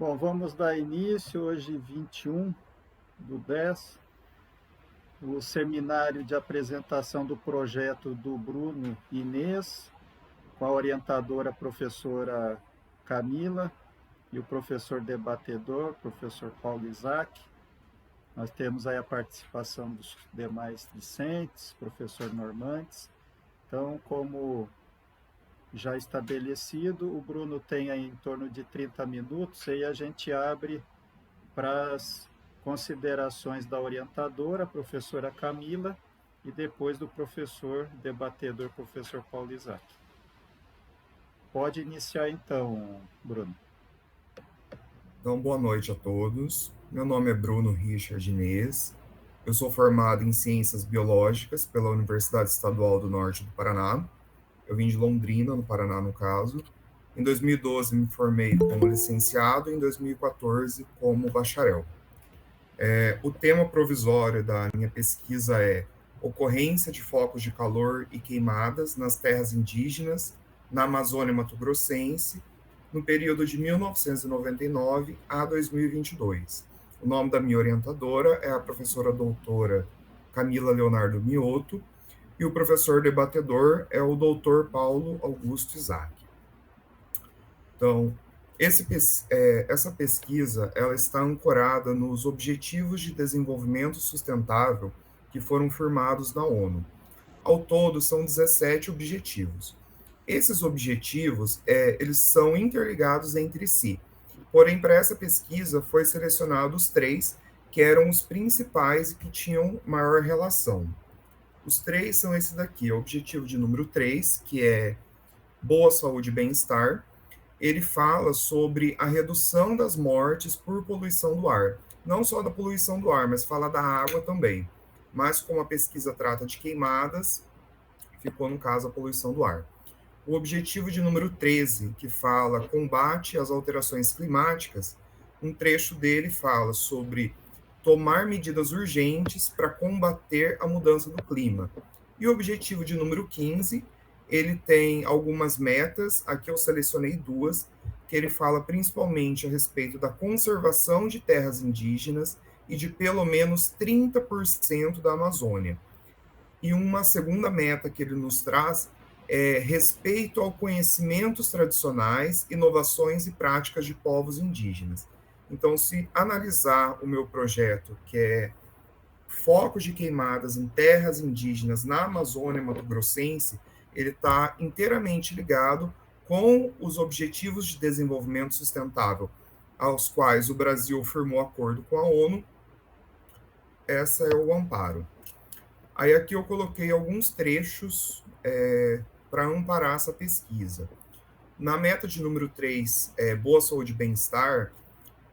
Bom, vamos dar início, hoje 21/10, o seminário de apresentação do projeto do Bruno Inês, com a orientadora professora Camila e o professor debatedor, professor Paulo Isaac. Nós temos aí a participação dos demais discentes, professor Normandes. Então, como já estabelecido, o Bruno tem aí em torno de 30 minutos, e a gente abre para as considerações da orientadora, a professora Camila, e depois do professor debatedor, professor Paulo Isaac. Pode iniciar então, Bruno. Então, boa noite a todos. Meu nome é Bruno Richard Inês. Eu sou formado em Ciências Biológicas pela Universidade Estadual do Norte do Paraná. Eu vim de Londrina, no Paraná, no caso. Em 2012, me formei como licenciado e em 2014 como bacharel. O tema provisório da minha pesquisa é ocorrência de focos de calor e queimadas nas terras indígenas na Amazônia Mato-Grossense no período de 1999 a 2022. O nome da minha orientadora é a professora doutora Camila Leonardo Mioto e o professor debatedor é o doutor Paulo Augusto Isaac. Então, essa pesquisa ela está ancorada nos Objetivos de Desenvolvimento Sustentável que foram firmados na ONU. Ao todo, são 17 objetivos. Esses objetivos, eles são interligados entre si. Porém, para essa pesquisa, foi selecionados 3, que eram os principais e que tinham maior relação. Os 3 são esse daqui, o objetivo de número 3, que é boa saúde e bem-estar. Ele fala sobre a redução das mortes por poluição do ar. Não só da poluição do ar, mas fala da água também. Mas como a pesquisa trata de queimadas, ficou no caso a poluição do ar. O objetivo de número 13, que fala combate às alterações climáticas, um trecho dele fala sobre tomar medidas urgentes para combater a mudança do clima. E o objetivo de número 15, ele tem algumas metas, aqui eu selecionei 2, que ele fala principalmente a respeito da conservação de terras indígenas e de pelo menos 30% da Amazônia. E uma segunda meta que ele nos traz é respeito ao conhecimentos tradicionais, inovações e práticas de povos indígenas. Então, se analisar o meu projeto, que é focos de queimadas em terras indígenas na Amazônia Mato-Grossense, ele está inteiramente ligado com os Objetivos de Desenvolvimento Sustentável, aos quais o Brasil firmou acordo com a ONU. Essa é o amparo. Aí aqui eu coloquei alguns trechos para amparar essa pesquisa. Na meta de número 3, boa saúde e bem-estar,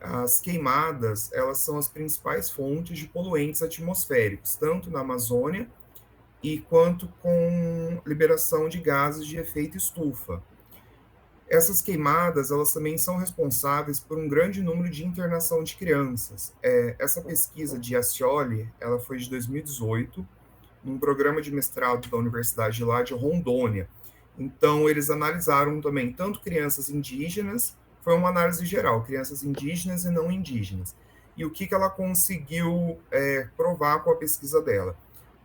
as queimadas, elas são as principais fontes de poluentes atmosféricos, tanto na Amazônia e quanto com liberação de gases de efeito estufa. Essas queimadas, elas também são responsáveis por um grande número de internação de crianças. Essa pesquisa de Ascioli, ela foi de 2018, num programa de mestrado da Universidade lá de Rondônia. Então, eles analisaram também tanto crianças indígenas, foi uma análise geral, crianças indígenas e não indígenas. E o que ela conseguiu provar com a pesquisa dela?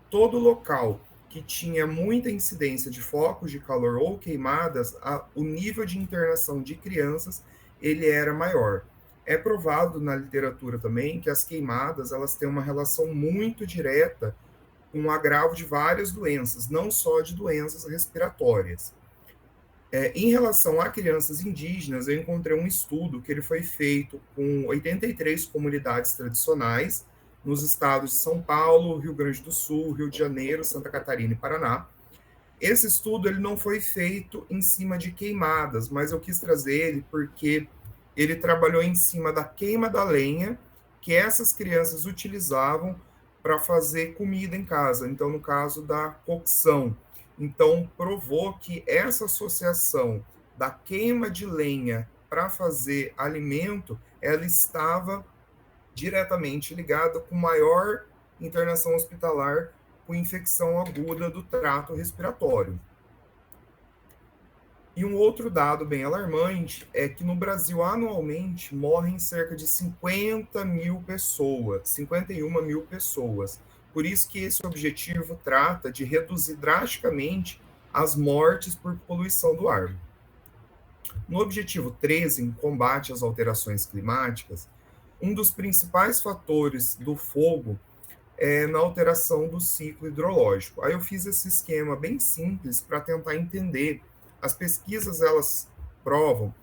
Todo local que tinha muita incidência de focos de calor ou queimadas, o nível de internação de crianças ele era maior. É provado na literatura também que as queimadas elas têm uma relação muito direta com o agravo de várias doenças, não só de doenças respiratórias. Em relação a crianças indígenas, eu encontrei um estudo que ele foi feito com 83 comunidades tradicionais nos estados de São Paulo, Rio Grande do Sul, Rio de Janeiro, Santa Catarina e Paraná. Esse estudo ele não foi feito em cima de queimadas, mas eu quis trazer ele porque ele trabalhou em cima da queima da lenha que essas crianças utilizavam para fazer comida em casa. Então, no caso da cocção. Então, provou que essa associação da queima de lenha para fazer alimento, ela estava diretamente ligada com maior internação hospitalar com infecção aguda do trato respiratório. E um outro dado bem alarmante é que no Brasil, anualmente, morrem cerca de 50 mil pessoas, 51 mil pessoas. Por isso que esse objetivo trata de reduzir drasticamente as mortes por poluição do ar. No objetivo 13, em combate às alterações climáticas, um dos principais fatores do fogo na alteração do ciclo hidrológico. Aí eu fiz esse esquema bem simples para tentar entender. As pesquisas, elas provam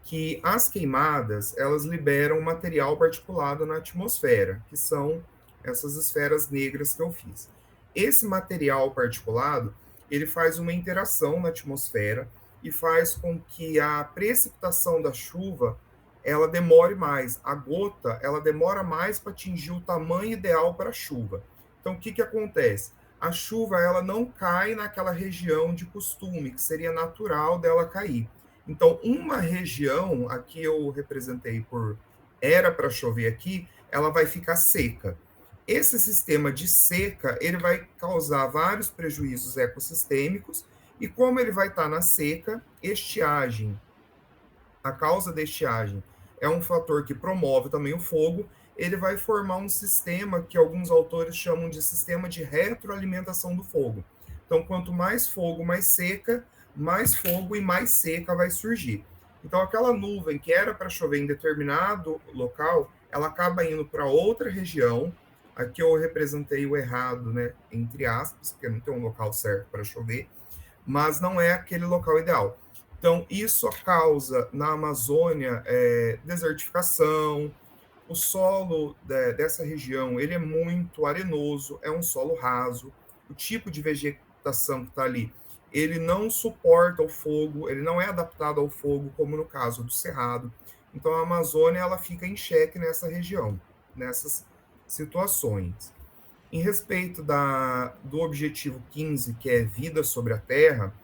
que as queimadas, elas liberam material particulado na atmosfera, que são essas esferas negras que eu fiz. Esse material particulado, ele faz uma interação na atmosfera e faz com que a precipitação da chuva ela demore mais. A gota, ela demora mais para atingir o tamanho ideal para a chuva. Então, o que, que acontece? A chuva, ela não cai naquela região de costume, que seria natural dela cair. Então, uma região, aqui eu representei por era para chover aqui, ela vai ficar seca. Esse sistema de seca, ele vai causar vários prejuízos ecossistêmicos, e como ele vai estar na seca, estiagem, a causa da estiagem é um fator que promove também o fogo, ele vai formar um sistema que alguns autores chamam de sistema de retroalimentação do fogo. Então, quanto mais fogo, mais seca, mais fogo e mais seca vai surgir. Então, aquela nuvem que era para chover em determinado local, ela acaba indo para outra região. Aqui eu representei o errado, né, entre aspas, porque não tem um local certo para chover, mas não é aquele local ideal. Então, isso causa na Amazônia desertificação. O solo dessa região ele é muito arenoso, é um solo raso. O tipo de vegetação que está ali, ele não suporta o fogo, ele não é adaptado ao fogo, como no caso do Cerrado. Então, a Amazônia ela fica em xeque nessa região, nessas situações. Em respeito do objetivo 15, que é vida sobre a Terra,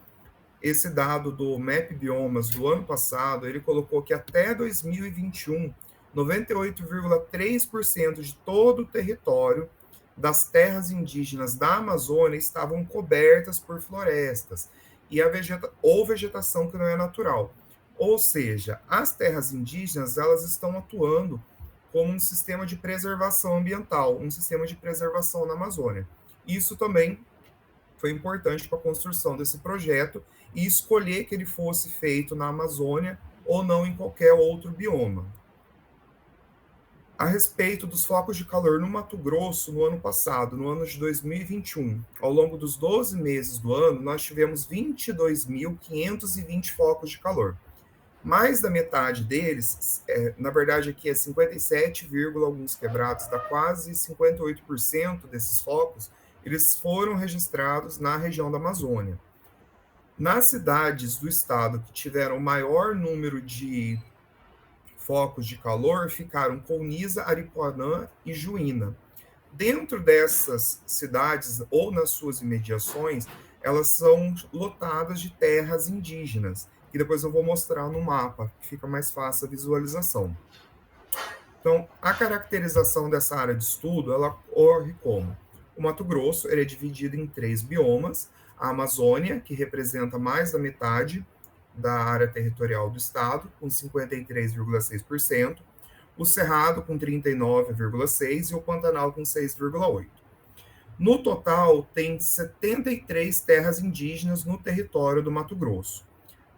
esse dado do MAP Biomas do ano passado, ele colocou que até 2021, 98,3% de todo o território das terras indígenas da Amazônia estavam cobertas por florestas ou vegetação que não é natural. Ou seja, as terras indígenas elas estão atuando como um sistema de preservação ambiental, um sistema de preservação na Amazônia. Isso também foi importante para a construção desse projeto e escolher que ele fosse feito na Amazônia ou não em qualquer outro bioma. A respeito dos focos de calor no Mato Grosso, no ano passado, no ano de 2021, ao longo dos 12 meses do ano, nós tivemos 22.520 focos de calor. Mais da metade deles, na verdade aqui é 57, alguns quebrados, dá quase 58% desses focos, eles foram registrados na região da Amazônia. Nas cidades do estado que tiveram maior número de focos de calor ficaram Colniza, Aripuanã e Juína. Dentro dessas cidades ou nas suas imediações, elas são lotadas de terras indígenas, que depois eu vou mostrar no mapa, que fica mais fácil a visualização. Então, a caracterização dessa área de estudo, ela ocorre como? O Mato Grosso ele é dividido em 3 biomas, a Amazônia, que representa mais da metade da área territorial do estado, com 53,6%, o Cerrado com 39,6% e o Pantanal com 6,8%. No total, tem 73 terras indígenas no território do Mato Grosso.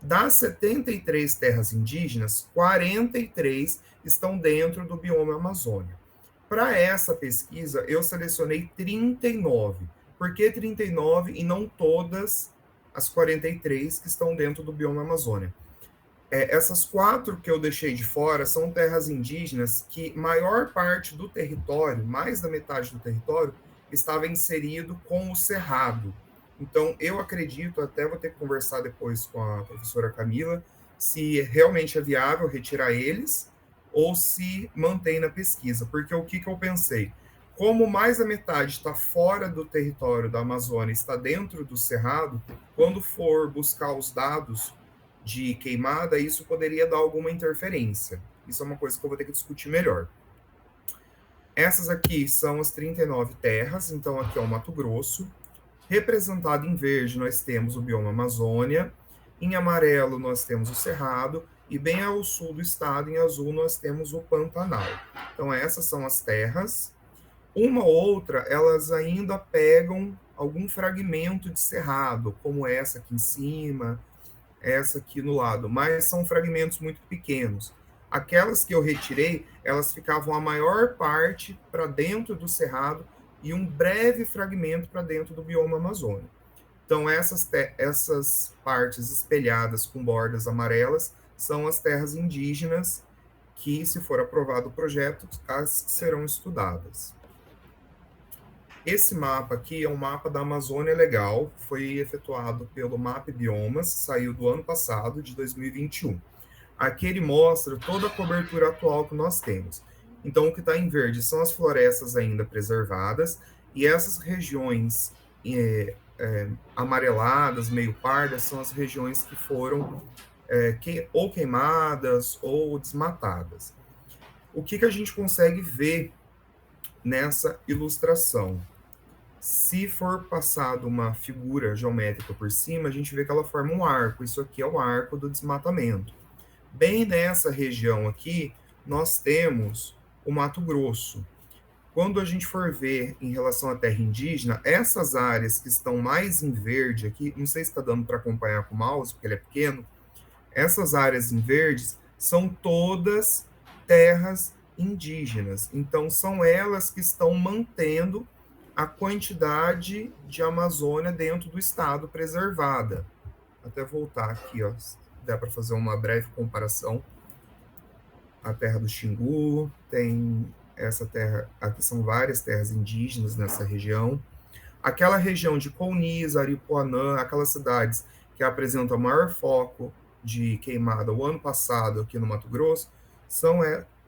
Das 73 terras indígenas, 43 estão dentro do bioma Amazônia. Para essa pesquisa, eu selecionei 39. Por que 39 e não todas as 43 que estão dentro do bioma Amazônia? Essas 4 que eu deixei de fora são terras indígenas que maior parte do território, mais da metade do território, estava inserido com o Cerrado. Então, eu acredito, até vou ter que conversar depois com a professora Camila, se realmente é viável retirar eles ou se mantém na pesquisa. Porque o que eu pensei? Como mais da metade está fora do território da Amazônia, está dentro do Cerrado, quando for buscar os dados de queimada, isso poderia dar alguma interferência. Isso é uma coisa que eu vou ter que discutir melhor. Essas aqui são as 39 terras, então aqui é o Mato Grosso. Representado em verde, nós temos o bioma Amazônia. Em amarelo, nós temos o Cerrado, e bem ao sul do estado, em azul, nós temos o Pantanal. Então, essas são as terras. Uma ou outra, elas ainda pegam algum fragmento de cerrado, como essa aqui em cima, essa aqui no lado, mas são fragmentos muito pequenos. Aquelas que eu retirei, elas ficavam a maior parte para dentro do cerrado e um breve fragmento para dentro do bioma amazônico. Então, essas partes espelhadas com bordas amarelas são as terras indígenas que, se for aprovado o projeto, as serão estudadas. Esse mapa aqui é um mapa da Amazônia Legal, foi efetuado pelo MAP Biomas, saiu do ano passado, de 2021. Aqui ele mostra toda a cobertura atual que nós temos. Então, o que está em verde são as florestas ainda preservadas, e essas regiões amareladas, meio pardas, são as regiões que foram ou queimadas ou desmatadas. O que a gente consegue ver nessa ilustração? Se for passado uma figura geométrica por cima, a gente vê que ela forma um arco. Isso aqui é o arco do desmatamento. Bem nessa região aqui, nós temos o Mato Grosso. Quando a gente for ver em relação à terra indígena, essas áreas que estão mais em verde aqui, não sei se está dando para acompanhar com o mouse, porque ele é pequeno, essas áreas em verdes são todas terras indígenas. Então, são elas que estão mantendo a quantidade de Amazônia dentro do estado preservada. Até voltar aqui, ó, dá para fazer uma breve comparação. A terra do Xingu, tem essa terra, aqui são várias terras indígenas nessa região. Aquela região de Colniz, Aripuanã, aquelas cidades que apresentam o maior foco de queimada o ano passado aqui no Mato Grosso,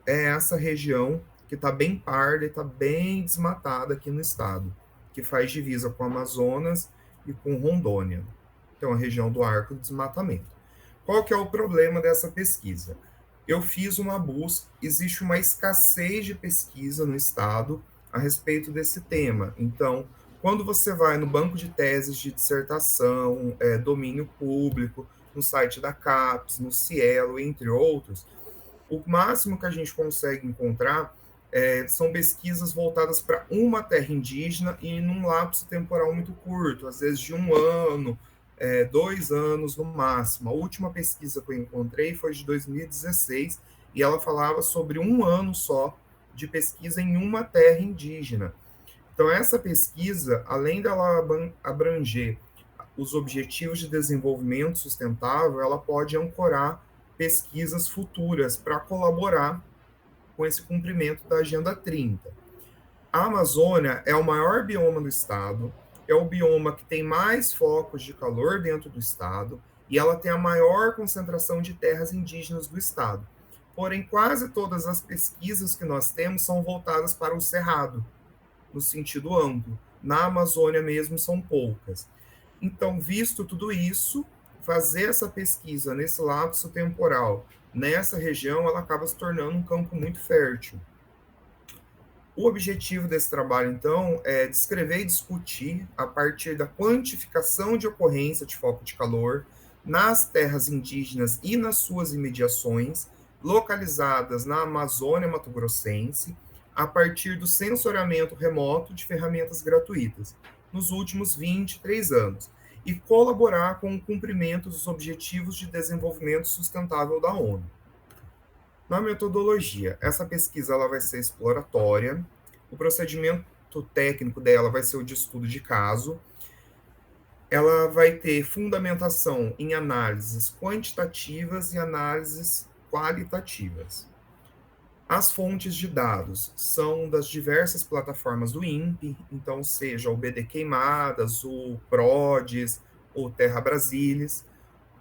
é essa região que está bem parda e está bem desmatada aqui no estado, que faz divisa com o Amazonas e com Rondônia. Então, a região do arco do desmatamento. Qual que é o problema dessa pesquisa? Eu fiz uma busca, existe uma escassez de pesquisa no estado a respeito desse tema. Então, quando você vai no banco de teses de dissertação, domínio público, no site da CAPES, no Cielo, entre outros, o máximo que a gente consegue encontrar são pesquisas voltadas para uma terra indígena e num lapso temporal muito curto, às vezes de 1 ano, 2 anos no máximo. A última pesquisa que eu encontrei foi de 2016 e ela falava sobre 1 ano só de pesquisa em uma terra indígena. Então, essa pesquisa, além dela abranger os objetivos de desenvolvimento sustentável, ela pode ancorar pesquisas futuras para colaborar com esse cumprimento da Agenda 30. A Amazônia é o maior bioma do estado, é o bioma que tem mais focos de calor dentro do estado e ela tem a maior concentração de terras indígenas do estado. Porém, quase todas as pesquisas que nós temos são voltadas para o cerrado, no sentido amplo. Na Amazônia mesmo são poucas. Então, visto tudo isso, fazer essa pesquisa nesse lapso temporal, nessa região, ela acaba se tornando um campo muito fértil. O objetivo desse trabalho, então, é descrever e discutir, a partir da quantificação de ocorrência de foco de calor nas terras indígenas e nas suas imediações, localizadas na Amazônia mato-grossense, a partir do sensoriamento remoto de ferramentas gratuitas, nos últimos 23 anos, e colaborar com o cumprimento dos Objetivos de Desenvolvimento Sustentável da ONU. Na metodologia, essa pesquisa ela vai ser exploratória, o procedimento técnico dela vai ser o de estudo de caso, ela vai ter fundamentação em análises quantitativas e análises qualitativas. As fontes de dados são das diversas plataformas do INPE, então seja o BD Queimadas, o PRODES, o Terra Brasilis,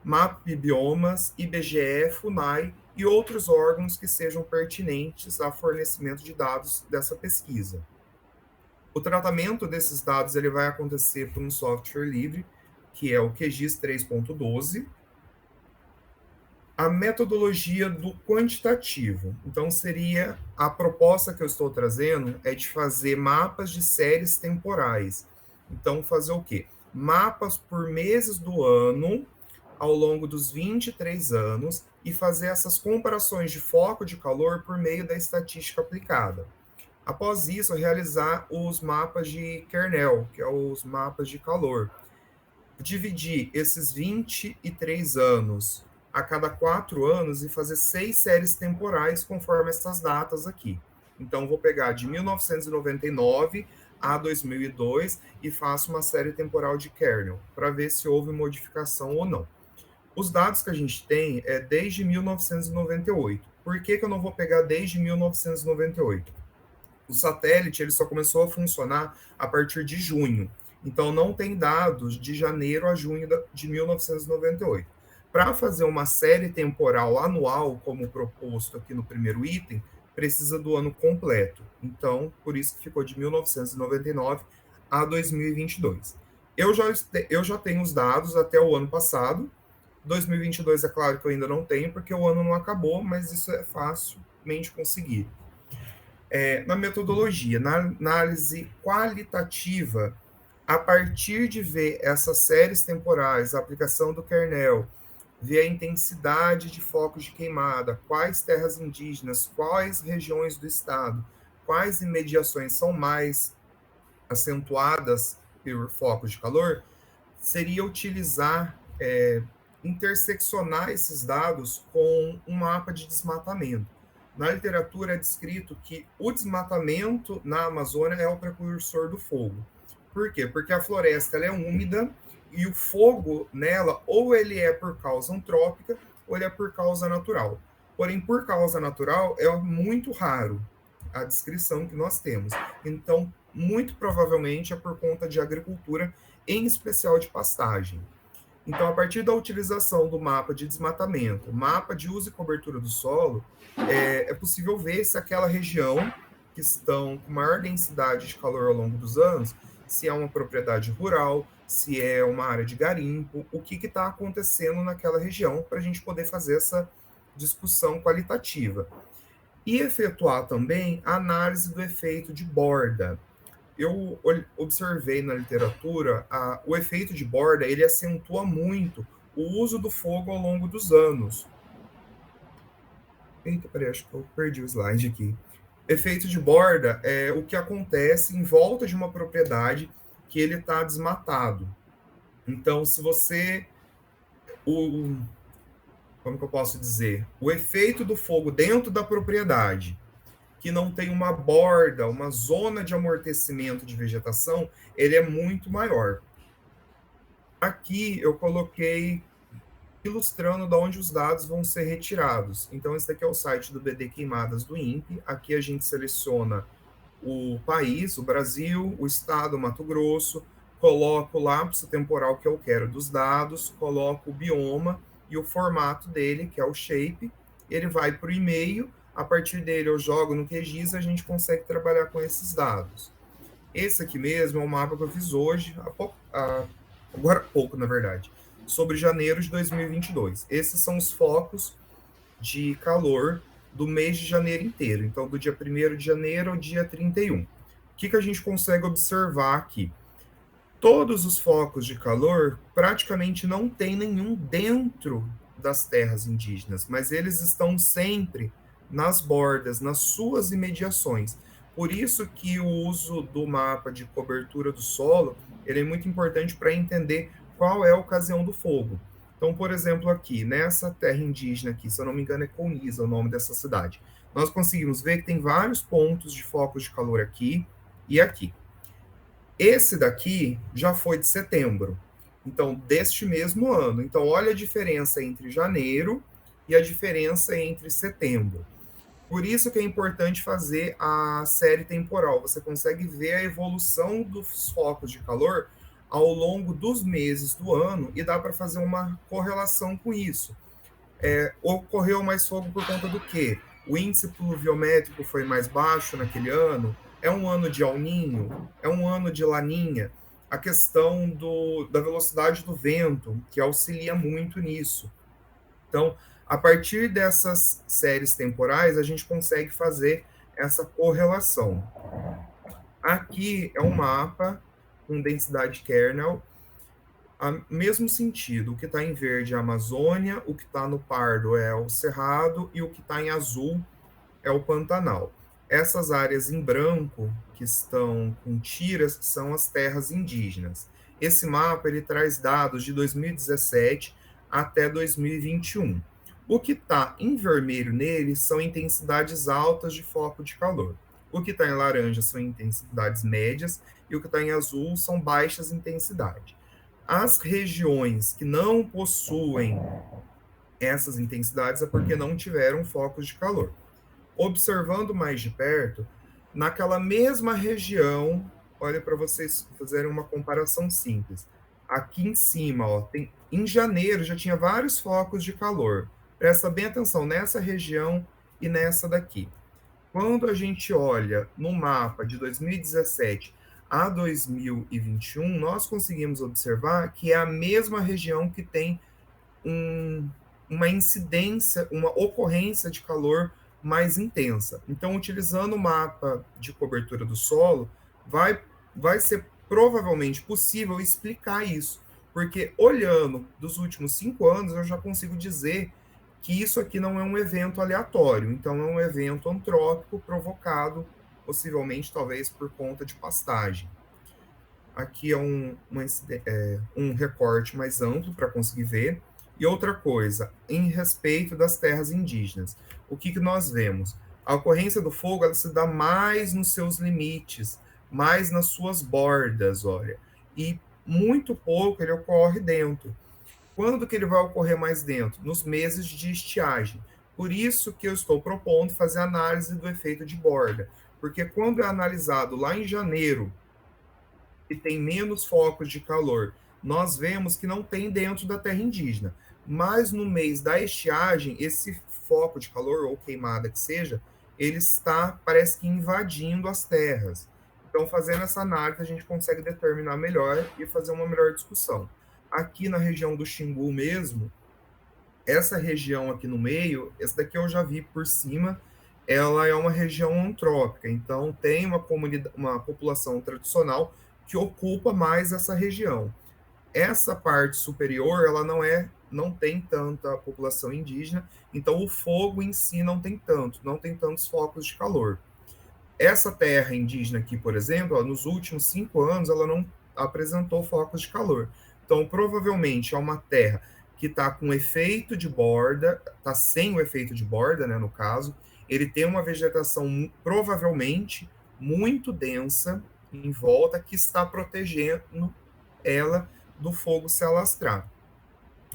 MAP Biomas, IBGE, FUNAI e outros órgãos que sejam pertinentes ao fornecimento de dados dessa pesquisa. O tratamento desses dados ele vai acontecer por um software livre, que é o QGIS 3.12, a metodologia do quantitativo. Então, seria a proposta que eu estou trazendo é de fazer mapas de séries temporais. Então, fazer o quê? Mapas por meses do ano, ao longo dos 23 anos e fazer essas comparações de foco de calor por meio da estatística aplicada. Após isso, realizar os mapas de kernel, que é os mapas de calor. Dividir esses 23 anos a cada 4 anos e fazer 6 séries temporais conforme essas datas aqui. Então, vou pegar de 1999 a 2002 e faço uma série temporal de kernel, para ver se houve modificação ou não. Os dados que a gente tem é desde 1998. Por que eu não vou pegar desde 1998? O satélite ele só começou a funcionar a partir de junho. Então, não tem dados de janeiro a junho de 1998. Para fazer uma série temporal anual, como proposto aqui no primeiro item, precisa do ano completo. Então, por isso que ficou de 1999 a 2022. Eu já tenho os dados até o ano passado. 2022 é claro que eu ainda não tenho, porque o ano não acabou, mas isso é facilmente conseguir. Na metodologia, na análise qualitativa, a partir de ver essas séries temporais, a aplicação do kernel, ver a intensidade de focos de queimada, quais terras indígenas, quais regiões do estado, quais imediações são mais acentuadas por focos de calor, seria utilizar, interseccionar esses dados com um mapa de desmatamento. Na literatura é descrito que o desmatamento na Amazônia é o precursor do fogo. Por quê? Porque a floresta ela é úmida e o fogo nela ou ele é por causa antrópica ou ele é por causa natural. Porém, por causa natural é muito raro a descrição que nós temos. Então, muito provavelmente é por conta de agricultura, em especial de pastagem. Então, a partir da utilização do mapa de desmatamento, mapa de uso e cobertura do solo, é possível ver se aquela região que estão com maior densidade de calor ao longo dos anos, se é uma propriedade rural, se é uma área de garimpo, o que está acontecendo naquela região, para a gente poder fazer essa discussão qualitativa. E efetuar também a análise do efeito de borda. Eu observei na literatura o efeito de borda, ele acentua muito o uso do fogo ao longo dos anos. Eita, peraí, acho que eu perdi o slide aqui. Efeito de borda é o que acontece em volta de uma propriedade que ele está desmatado. Então, se você... como que eu posso dizer? O efeito do fogo dentro da propriedade que não tem uma borda, uma zona de amortecimento de vegetação, ele é muito maior. Aqui eu coloquei ilustrando de onde os dados vão ser retirados. Então, esse daqui é o site do BD Queimadas do INPE. Aqui a gente seleciona o país, o Brasil, o estado, Mato Grosso, coloco o lapso temporal que eu quero dos dados, coloco o bioma e o formato dele, que é o shape, ele vai para o e-mail. A partir dele eu jogo no QGIS e a gente consegue trabalhar com esses dados. Esse aqui mesmo é um mapa que eu fiz hoje, agora há pouco, na verdade, sobre janeiro de 2022. Esses são os focos de calor do mês de janeiro inteiro. Então, do dia 1º de janeiro ao dia 31. O que a gente consegue observar aqui? Todos os focos de calor praticamente não tem nenhum dentro das terras indígenas, mas eles estão sempre nas bordas, nas suas imediações. Por isso que o uso do mapa de cobertura do solo ele é muito importante para entender qual é a ocasião do fogo. Então, por exemplo, aqui, nessa terra indígena aqui, se eu não me engano é Coniza o nome dessa cidade, nós conseguimos ver que tem vários pontos de focos de calor aqui e aqui. Esse daqui já foi de setembro, então, deste mesmo ano. Então, olha a diferença entre janeiro e a diferença entre setembro. Por isso que é importante fazer a série temporal. Você consegue ver a evolução dos focos de calor ao longo dos meses do ano e dá para fazer uma correlação com isso. Ocorreu mais fogo por conta do quê? O índice pluviométrico foi mais baixo naquele ano? É um ano de El Niño? É um ano de Laninha? A questão da velocidade do vento, que auxilia muito nisso. Então, a partir dessas séries temporais, a gente consegue fazer essa correlação. Aqui é um mapa com densidade kernel. Mesmo sentido, o que está em verde é a Amazônia, o que está no pardo é o Cerrado e o que está em azul é o Pantanal. Essas áreas em branco, que estão com tiras, são as terras indígenas. Esse mapa ele traz dados de 2017 até 2021. O que está em vermelho nele são intensidades altas de foco de calor. O que está em laranja são intensidades médias e o que está em azul são baixas intensidades. As regiões que não possuem essas intensidades é porque não tiveram focos de calor. Observando mais de perto, naquela mesma região, olha para vocês fazerem uma comparação simples. Aqui em cima, ó, em janeiro já tinha vários focos de calor. Presta bem atenção nessa região e nessa daqui. Quando a gente olha no mapa de 2017 a 2021, nós conseguimos observar que é a mesma região que tem um, uma incidência, uma ocorrência de calor mais intensa. Então, utilizando o mapa de cobertura do solo, vai ser provavelmente possível explicar isso, porque olhando dos últimos 5 anos, eu já consigo dizer que isso aqui não é um evento aleatório, então é um evento antrópico provocado, possivelmente, talvez, por conta de pastagem. Aqui é um recorte mais amplo para conseguir ver. E outra coisa, em respeito das terras indígenas, o que nós vemos? A ocorrência do fogo ela se dá mais nos seus limites, mais nas suas bordas, olha. E muito pouco ele ocorre dentro. Quando que ele vai ocorrer mais dentro? Nos meses de estiagem. Por isso que eu estou propondo fazer análise do efeito de borda. Porque quando é analisado lá em janeiro, que tem menos focos de calor, nós vemos que não tem dentro da terra indígena. Mas no mês da estiagem, esse foco de calor, ou queimada que seja, ele está, parece que, invadindo as terras. Então, fazendo essa análise, a gente consegue determinar melhor e fazer uma melhor discussão. Aqui na região do Xingu mesmo, essa região aqui no meio, essa daqui eu já vi por cima, ela é uma região antrópica, então tem uma população tradicional que ocupa mais essa região. Essa parte superior, ela não tem tanta população indígena, então o fogo em si não tem tantos focos de calor. Essa terra indígena aqui, por exemplo, ó, nos últimos 5 anos, ela não apresentou focos de calor. Então, provavelmente, é uma terra que está com efeito de borda, está sem o efeito de borda, né, no caso. Ele tem uma vegetação, provavelmente, muito densa em volta, que está protegendo ela do fogo se alastrar.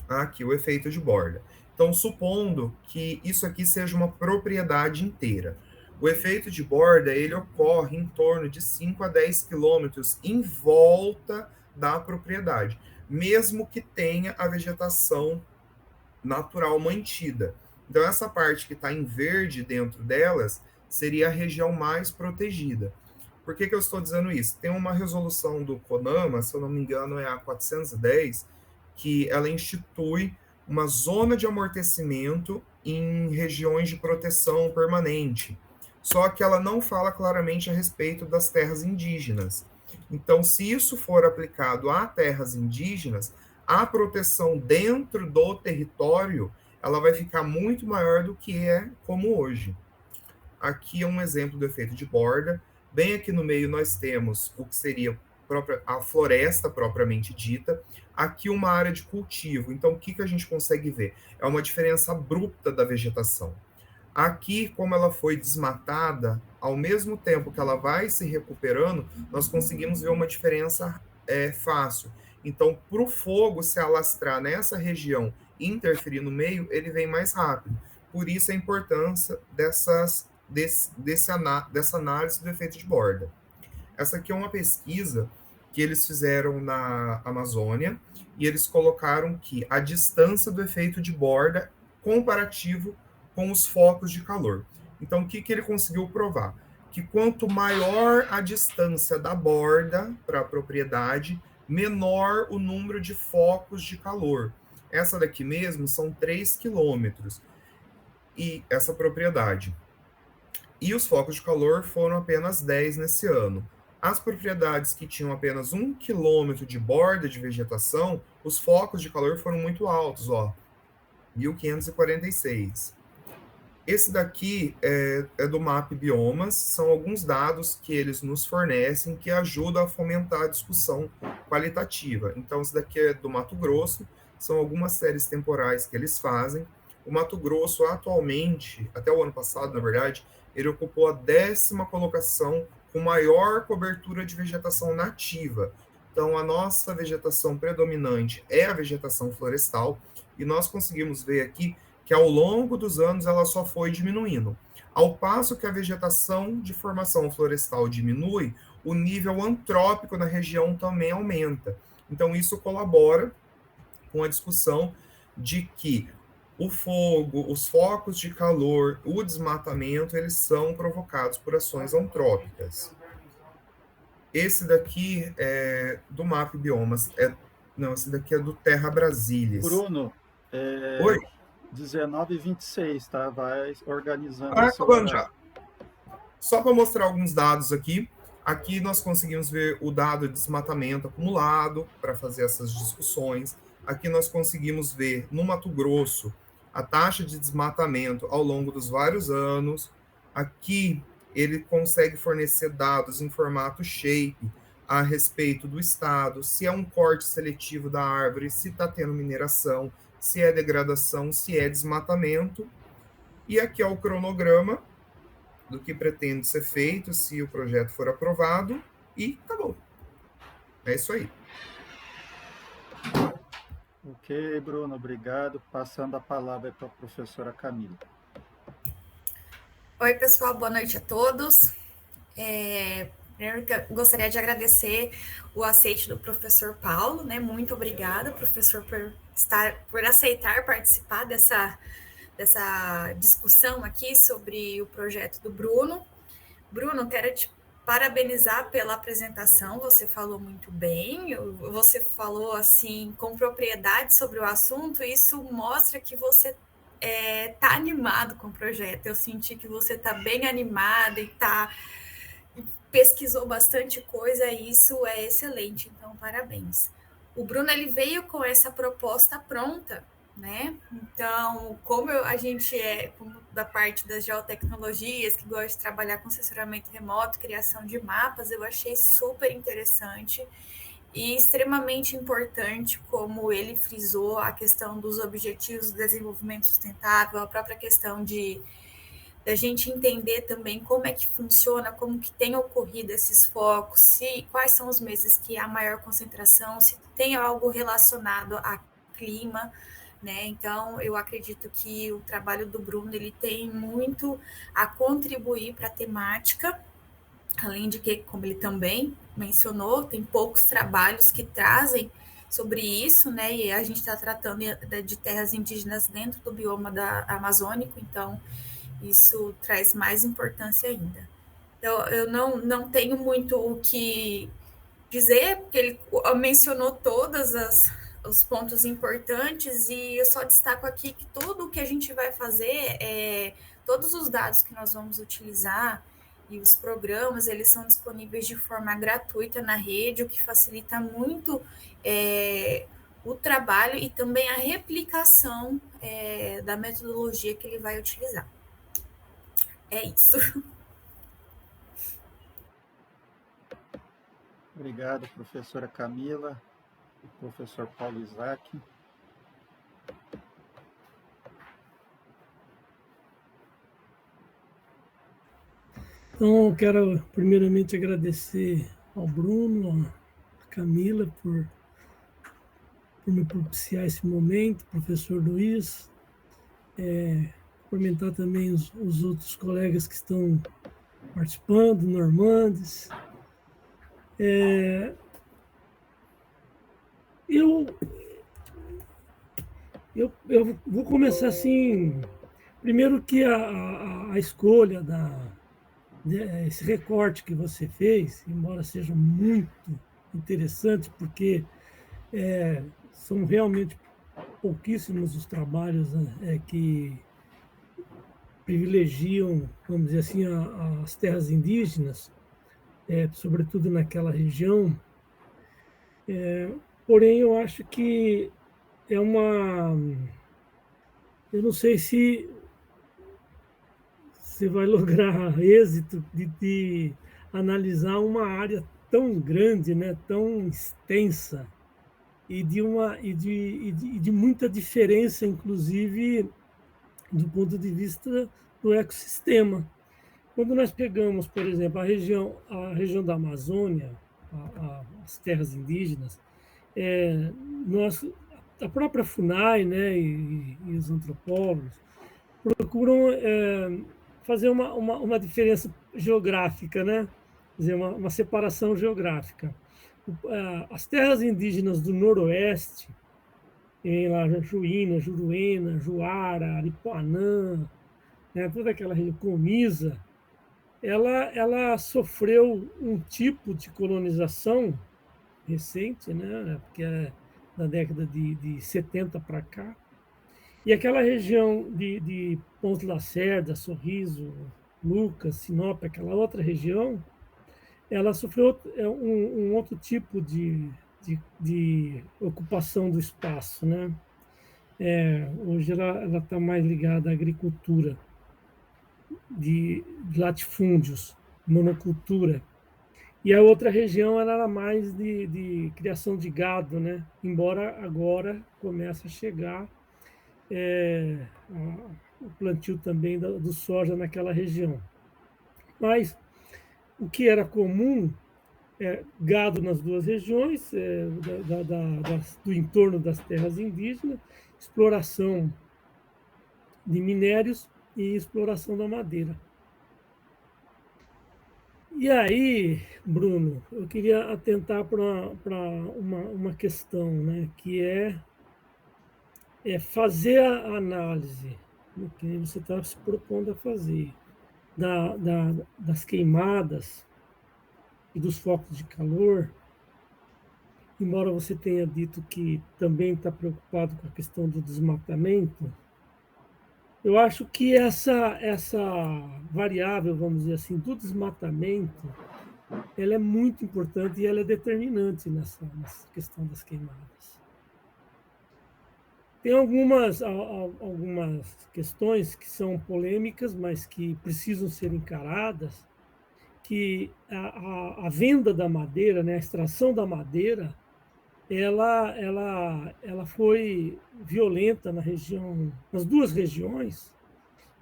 Aqui, o efeito de borda. Então, supondo que isso aqui seja uma propriedade inteira. O efeito de borda, ele ocorre em torno de 5 a 10 quilômetros em volta da propriedade, mesmo que tenha a vegetação natural mantida. Então, essa parte que está em verde dentro delas seria a região mais protegida. Por que eu estou dizendo isso? Tem uma resolução do CONAMA, se eu não me engano é a 410, que ela institui uma zona de amortecimento em regiões de proteção permanente. Só que ela não fala claramente a respeito das terras indígenas. Então, se isso for aplicado a terras indígenas, a proteção dentro do território ela vai ficar muito maior do que é como hoje. Aqui é um exemplo do efeito de borda. Bem aqui no meio nós temos o que seria a floresta propriamente dita. Aqui uma área de cultivo. Então, o que a gente consegue ver? É uma diferença abrupta da vegetação. Aqui, como ela foi desmatada, ao mesmo tempo que ela vai se recuperando, nós conseguimos ver uma diferença fácil. Então, para o fogo se alastrar nessa região e interferir no meio, ele vem mais rápido. Por isso a importância dessa análise do efeito de borda. Essa aqui é uma pesquisa que eles fizeram na Amazônia e eles colocaram que a distância do efeito de borda comparativo com os focos de calor. Então, o que ele conseguiu provar? Que quanto maior a distância da borda para a propriedade, menor o número de focos de calor. Essa daqui mesmo são 3 quilômetros. E essa propriedade. E os focos de calor foram apenas 10 nesse ano. As propriedades que tinham apenas 1 quilômetro de borda de vegetação, os focos de calor foram muito altos, ó, 1546. Esse daqui é do MAP Biomas, são alguns dados que eles nos fornecem que ajudam a fomentar a discussão qualitativa. Então, esse daqui é do Mato Grosso, são algumas séries temporais que eles fazem. O Mato Grosso, atualmente, até o ano passado, na verdade, ele ocupou a 10ª colocação com maior cobertura de vegetação nativa. Então, a nossa vegetação predominante é a vegetação florestal, e nós conseguimos ver aqui que ao longo dos anos ela só foi diminuindo. Ao passo que a vegetação de formação florestal diminui, o nível antrópico na região também aumenta. Então, isso colabora com a discussão de que o fogo, os focos de calor, o desmatamento, eles são provocados por ações antrópicas. Esse daqui é do MAP Biomas. Não, esse daqui é do Terra Brasílias. Bruno, Oi? 19h26, tá? Vai organizando Ah, o seu acabando horário. já. Só para mostrar alguns dados aqui. Aqui nós conseguimos ver o dado de desmatamento acumulado para fazer essas discussões. Aqui nós conseguimos ver, no Mato Grosso, a taxa de desmatamento ao longo dos vários anos. Aqui ele consegue fornecer dados em formato shape a respeito do estado, se é um corte seletivo da árvore, se está tendo mineração, se é degradação, se é desmatamento. E aqui é o cronograma do que pretende ser feito se o projeto for aprovado, e acabou. É isso aí. Ok, Bruno, obrigado. Passando a palavra para a professora Camila. Oi, pessoal, boa noite a todos. Primeiro, gostaria de agradecer o aceite do professor Paulo, né? Muito obrigada, professor, por aceitar participar dessa discussão aqui sobre o projeto do Bruno. Bruno, quero te parabenizar pela apresentação, você falou muito bem, você falou assim com propriedade sobre o assunto, e isso mostra que você tá animado com o projeto. Eu senti que você tá bem animado e pesquisou bastante coisa, e isso é excelente, então parabéns. O Bruno, ele veio com essa proposta pronta, né? Então, como a gente como da parte das geotecnologias, que gosta de trabalhar com assessoramento remoto, criação de mapas, eu achei super interessante e extremamente importante, como ele frisou, a questão dos objetivos do desenvolvimento sustentável, a própria questão da gente entender também como é que funciona, como que tem ocorrido esses focos, quais são os meses que há maior concentração, se tem algo relacionado a clima, né? Então, eu acredito que o trabalho do Bruno, ele tem muito a contribuir para a temática, além de que, como ele também mencionou, tem poucos trabalhos que trazem sobre isso, né? E a gente está tratando de terras indígenas dentro do bioma amazônico, então isso traz mais importância ainda. Então, eu não tenho muito o que dizer, porque ele mencionou todos os pontos importantes, e eu só destaco aqui que tudo o que a gente vai fazer, todos os dados que nós vamos utilizar e os programas, eles são disponíveis de forma gratuita na rede, o que facilita muito o trabalho e também a replicação da metodologia que ele vai utilizar. É isso. Obrigado, professora Camila, professor Paulo Isaac. Então, eu quero primeiramente agradecer ao Bruno, à Camila, por me propiciar esse momento, professor Luiz, cumprimentar também os outros colegas que estão participando, Normandes. Eu vou começar assim, primeiro que a escolha esse recorte que você fez, embora seja muito interessante, porque são realmente pouquíssimos os trabalhos que privilegiam, vamos dizer assim, as terras indígenas. sobretudo naquela região. Porém, eu acho que é uma... Eu não sei se você vai lograr êxito de analisar uma área tão grande, né, tão extensa, e de muita diferença, inclusive, do ponto de vista do ecossistema. Quando nós pegamos, por exemplo, a região da Amazônia, as terras indígenas, nós, a própria FUNAI, né, e os antropólogos procuram fazer uma diferença geográfica, né? Quer dizer, uma separação geográfica. As terras indígenas do Noroeste, em lá, Juína, Juruena, Juara, Aripuanã, né, toda aquela região, Comisa, ela sofreu um tipo de colonização recente, né, porque é da década de 70 para cá, e aquela região de Ponta Lacerda, Sorriso, Lucas, Sinop, aquela outra região, ela sofreu um outro tipo de ocupação do espaço, né? Hoje ela está mais ligada à agricultura de latifúndios, monocultura. E a outra região ela era mais de criação de gado, né? Embora agora comece a chegar o plantio também do soja naquela região. Mas o que era comum gado nas duas regiões, do entorno das terras indígenas, exploração de minérios e exploração da madeira. E aí, Bruno, eu queria atentar para uma questão, né, que é fazer a análise, né, que você está se propondo a fazer, das queimadas e dos focos de calor, embora você tenha dito que também está preocupado com a questão do desmatamento, eu acho que essa variável, vamos dizer assim, do desmatamento, ela é muito importante e ela é determinante nessa questão das queimadas. Tem algumas questões que são polêmicas, mas que precisam ser encaradas, que a venda da madeira, né, a extração da madeira, ela foi violenta nas duas regiões,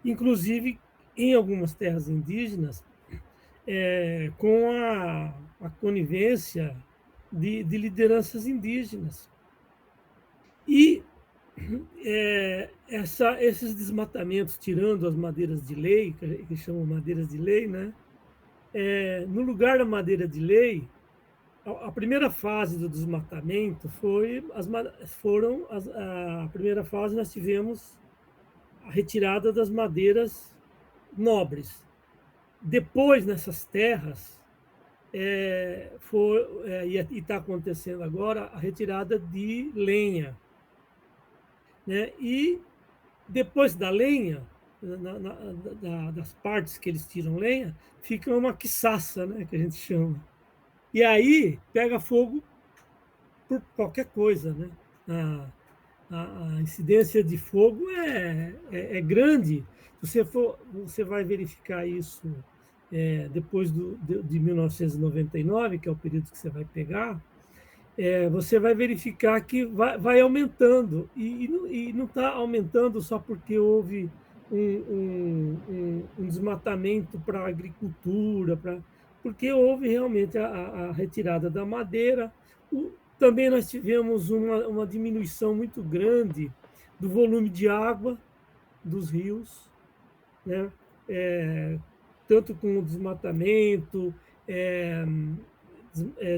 inclusive em algumas terras indígenas, com a conivência de lideranças indígenas. E esses desmatamentos, tirando as madeiras de lei, que chamam madeiras de lei, né? No lugar da madeira de lei, a primeira fase do desmatamento a primeira fase nós tivemos a retirada das madeiras nobres. Depois, nessas terras, e está acontecendo agora a retirada de lenha, né? E depois da lenha, das partes que eles tiram lenha, fica uma quiçaça, né, que a gente chama. E aí pega fogo por qualquer coisa, né? A incidência de fogo é grande. Você vai verificar isso depois de 1999, que é o período que você vai pegar, você vai verificar que vai aumentando, e não está aumentando só porque houve um desmatamento para a agricultura, porque houve realmente a retirada da madeira. Também nós tivemos uma diminuição muito grande do volume de água dos rios, né? Tanto com o desmatamento,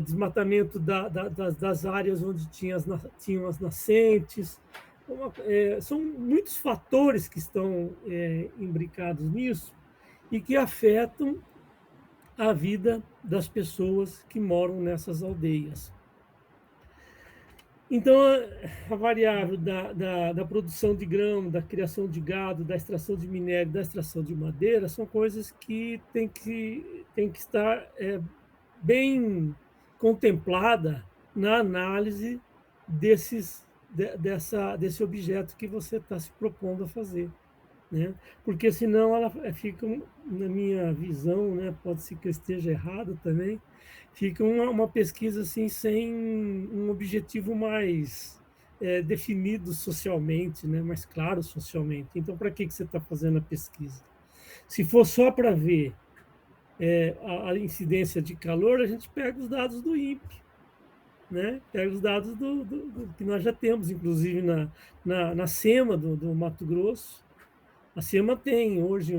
desmatamento das áreas onde tinham as nascentes. São muitos fatores que estão imbricados nisso e que afetam a vida das pessoas que moram nessas aldeias. Então, a variável da produção de grão, da criação de gado, da extração de minério, da extração de madeira, são coisas que têm que estar bem contemplada na análise desse objeto que você está se propondo a fazer, né? Porque senão ela fica, na minha visão, né, pode ser que eu esteja errado também, fica uma pesquisa assim sem um objetivo mais definido socialmente, né, mais claro socialmente. Então, para que você está fazendo a pesquisa? Se for só para ver a incidência de calor, a gente pega os dados do INPE, né? Pega os dados do que nós já temos, inclusive na SEMA do Mato Grosso. A SEMA tem hoje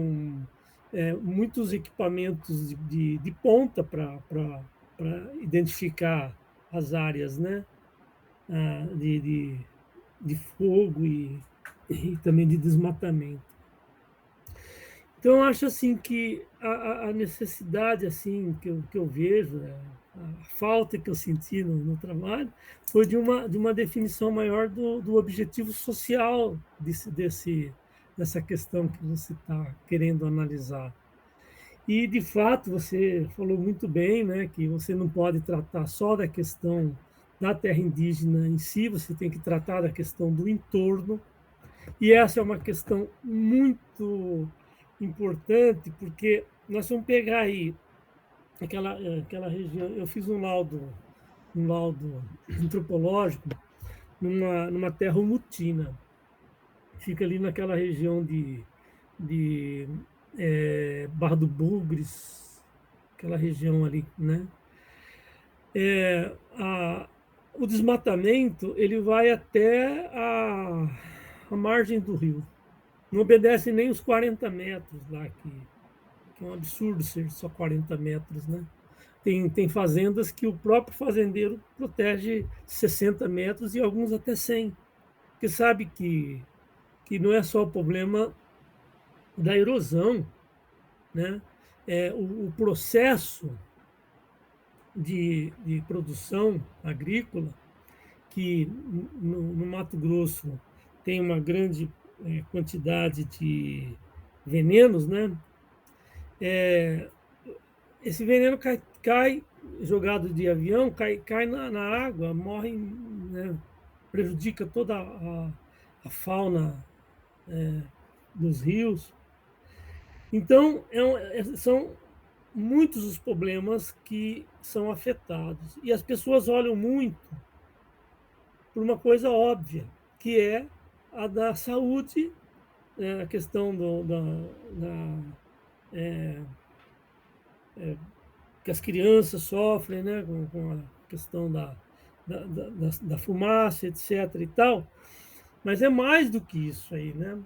muitos equipamentos de ponta para identificar as áreas, né? De fogo e também de desmatamento. Então, eu acho assim que a necessidade assim que eu vejo, a falta que eu senti no trabalho, foi de uma definição maior do objetivo social dessa questão que você está querendo analisar. E, de fato, você falou muito bem, né, que você não pode tratar só da questão da terra indígena em si, você tem que tratar da questão do entorno, e essa é uma questão muito importante, porque nós vamos pegar aí aquela região. Eu fiz um laudo antropológico numa terra umutina, fica ali naquela região de Barra do Bugres, aquela região ali, né? O desmatamento ele vai até a margem do rio. Não obedece nem os 40 metros lá, que é um absurdo ser só 40 metros, né? Tem fazendas que o próprio fazendeiro protege 60 metros e alguns até 100, porque sabe que não é só o problema da erosão, né? O processo de produção agrícola, que no Mato Grosso tem uma grande quantidade de venenos, né? Esse veneno cai jogado de avião, cai na água, morre, né? Prejudica toda a fauna dos rios. Então, são muitos os problemas que são afetados. E as pessoas olham muito por uma coisa óbvia, que é a da saúde, a questão que as crianças sofrem, né, com a questão da fumaça, etc. e tal, mas é mais do que isso aí, né?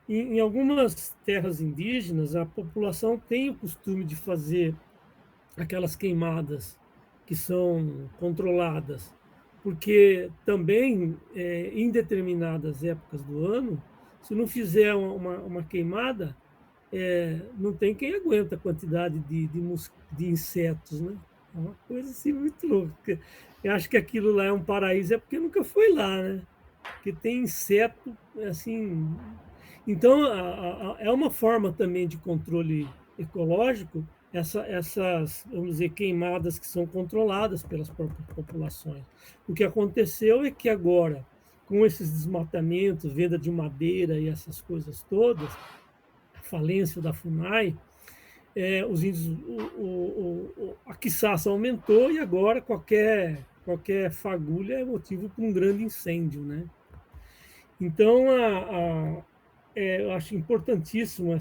Em algumas terras indígenas, a população tem o costume de fazer aquelas queimadas que são controladas, porque também, em determinadas épocas do ano, se não fizer uma queimada, não tem quem aguenta a quantidade de insetos, né? É uma coisa assim muito louca. Eu acho que aquilo lá é um paraíso, é porque nunca foi lá, né? Porque tem inseto, assim. Então, é uma forma também de controle ecológico, essas, vamos dizer, queimadas que são controladas pelas próprias populações. O que aconteceu é que agora, com esses desmatamentos, venda de madeira e essas coisas todas, a falência da FUNAI, os índios, a quiçaça aumentou e agora qualquer fagulha é motivo para um grande incêndio, né? Então, eu acho importantíssimo a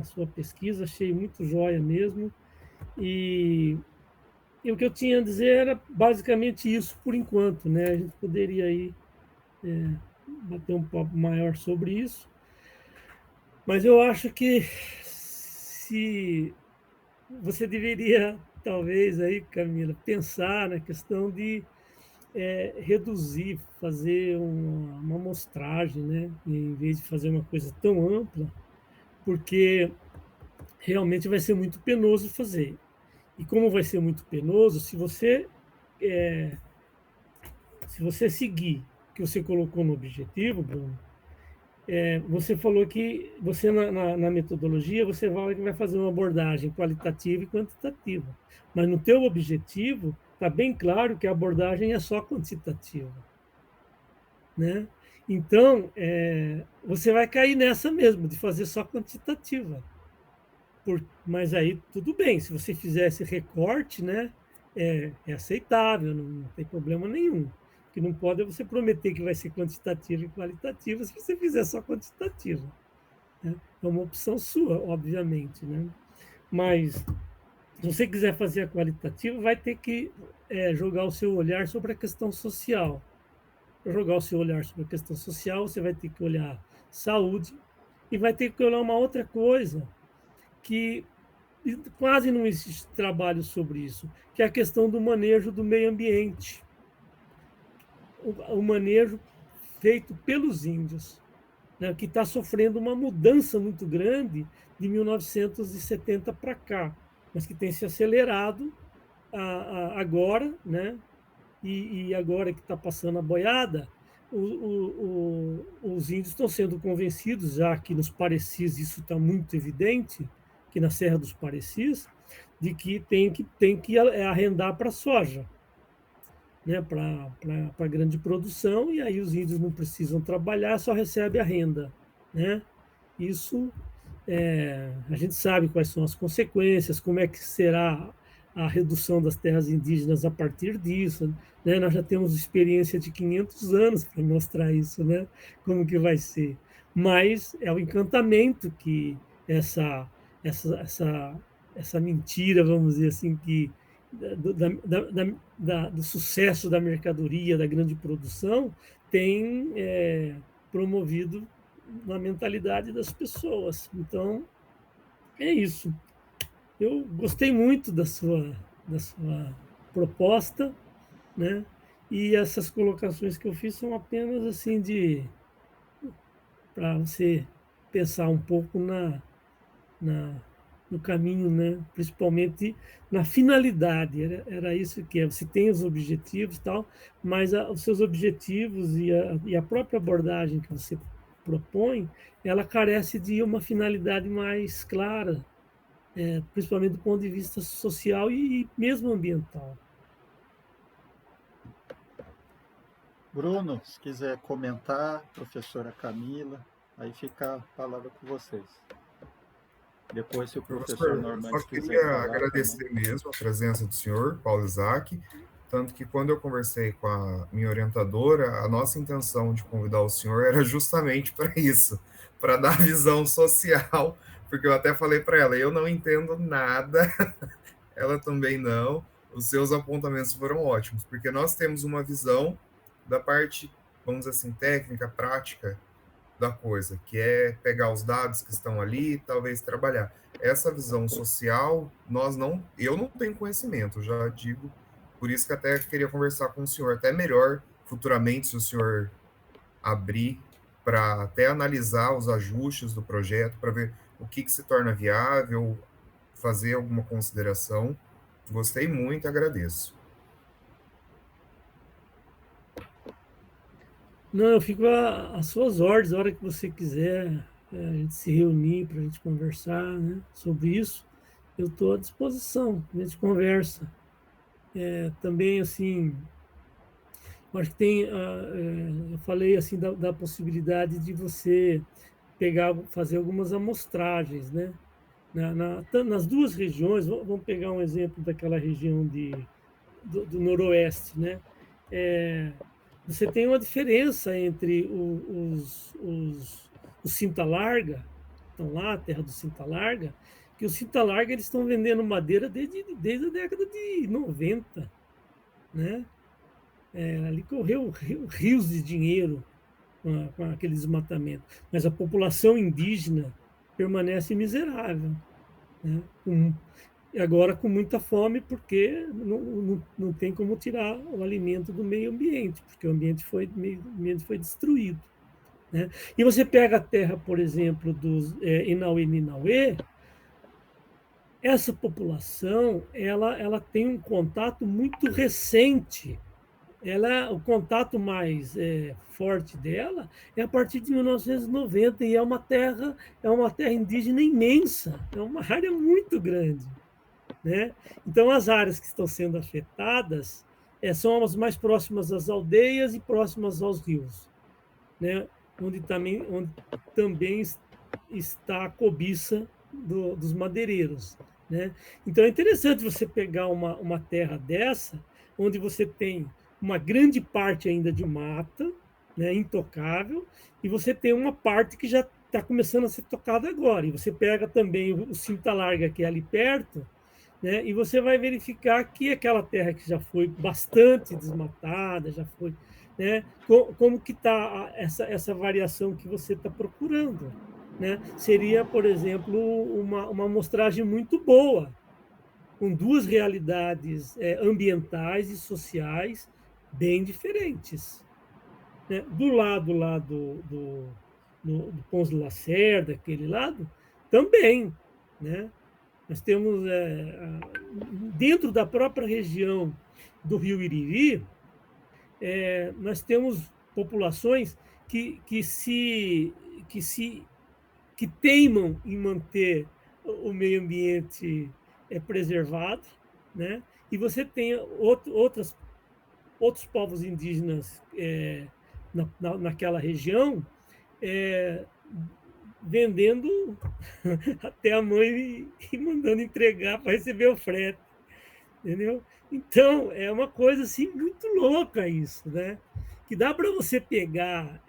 sua pesquisa, achei muito joia mesmo. E o que eu tinha a dizer era basicamente isso por enquanto, né? A gente poderia aí bater um papo maior sobre isso, mas eu acho que se você deveria, talvez aí, Camila, pensar na questão de reduzir, fazer uma amostragem, né? Em vez de fazer uma coisa tão ampla, porque realmente vai ser muito penoso fazer. E como vai ser muito penoso, se você seguir o que você colocou no objetivo, Bruno, Você falou que você na metodologia você vai fazer uma abordagem qualitativa e quantitativa, mas no teu objetivo está bem claro que a abordagem é só quantitativa, né? Então, você vai cair nessa mesmo, de fazer só quantitativa. Mas aí tudo bem, se você fizer esse recorte, né, é aceitável, não tem problema nenhum. O que não pode é você prometer que vai ser quantitativa e qualitativa se você fizer só quantitativa, né? É uma opção sua, obviamente, né? Mas se você quiser fazer a qualitativa, vai ter que jogar o seu olhar sobre a questão social. Para jogar o seu olhar sobre a questão social, você vai ter que olhar saúde e vai ter que olhar uma outra coisa que quase não existe trabalho sobre isso, que é a questão do manejo do meio ambiente, o manejo feito pelos índios, né, que está sofrendo uma mudança muito grande de 1970 para cá, mas que tem se acelerado agora, né? E agora que está passando a boiada, os índios estão sendo convencidos, já que nos Parecis isso está muito evidente, que na Serra dos Parecis, de que tem que arrendar para soja, né, para grande produção, e aí os índios não precisam trabalhar, só recebem a renda, né? Isso, a gente sabe quais são as consequências, como é que será a redução das terras indígenas a partir disso, né? Nós já temos experiência de 500 anos para mostrar isso, né? Como que vai ser. Mas é o encantamento que essa mentira, vamos dizer assim, que do sucesso da mercadoria, da grande produção, tem promovido na mentalidade das pessoas. Então, é isso. Eu gostei muito da sua proposta, né? E essas colocações que eu fiz são apenas assim para você pensar um pouco no caminho, né? Principalmente na finalidade. Era isso que é. Você tem os objetivos e tal, mas os seus objetivos e a própria abordagem que você propõe, ela carece de uma finalidade mais clara, principalmente do ponto de vista social e mesmo ambiental. Bruno, se quiser comentar, professora Camila, aí fica a palavra com vocês. Depois, se o professor Normandes quiser queria falar agradecer também. mesmo a presença do senhor, Paulo Isaac, tanto que quando eu conversei com a minha orientadora, a nossa intenção de convidar o senhor era justamente para isso, para dar visão social, porque eu até falei para ela, eu não entendo nada, ela também não, os seus apontamentos foram ótimos, porque nós temos uma visão da parte, vamos dizer assim, técnica, prática da coisa, que é pegar os dados que estão ali e talvez trabalhar. Essa visão social, eu não tenho conhecimento, já digo, por isso que até queria conversar com o senhor, até melhor futuramente, se o senhor abrir para até analisar os ajustes do projeto, para ver o que se torna viável, fazer alguma consideração. Gostei muito e agradeço. Não, eu fico às suas ordens, a hora que você quiser a gente se reunir para a gente conversar, né, sobre isso, eu estou à disposição, a gente conversa. Também, assim, acho que tem, eu falei assim da possibilidade de você fazer algumas amostragens, né? Nas duas regiões, vamos pegar um exemplo daquela região do noroeste, né? Você tem uma diferença entre os Cinta Larga, estão lá, a terra do Cinta Larga, que os Cinta Larga eles estão vendendo madeira desde a década de 90, né? Ali correu rios de dinheiro com aquele desmatamento, mas a população indígena permanece miserável, né? Agora com muita fome, porque não tem como tirar o alimento do meio ambiente, porque o meio ambiente foi destruído, né? E você pega a terra, por exemplo, dos Inauê Ninauê, essa população ela tem um contato muito recente o contato mais forte dela é a partir de 1990 e é uma terra indígena imensa, é uma área muito grande, né? Então, as áreas que estão sendo afetadas são as mais próximas às aldeias e próximas aos rios, né? Onde também está a cobiça dos madeireiros, né? Então, é interessante você pegar uma terra dessa, onde você tem uma grande parte ainda de mata, né, intocável, e você tem uma parte que já está começando a ser tocada agora. E você pega também o Cinta Larga, que é ali perto, né, e você vai verificar que aquela terra que já foi bastante desmatada, já foi, né, como que está essa variação que você está procurando, né? Seria, por exemplo, uma amostragem muito boa, com duas realidades ambientais e sociais bem diferentes, né? Do lado lá do Pons de Lacerda, aquele lado, também, né? Nós temos, dentro da própria região do Rio Iriri, nós temos populações que teimam em manter o meio ambiente preservado, né? E você tem outros povos indígenas naquela região é, vendendo até a mãe e mandando entregar para receber o frete, entendeu? Então, é uma coisa assim muito louca isso, né? Que dá para você pegar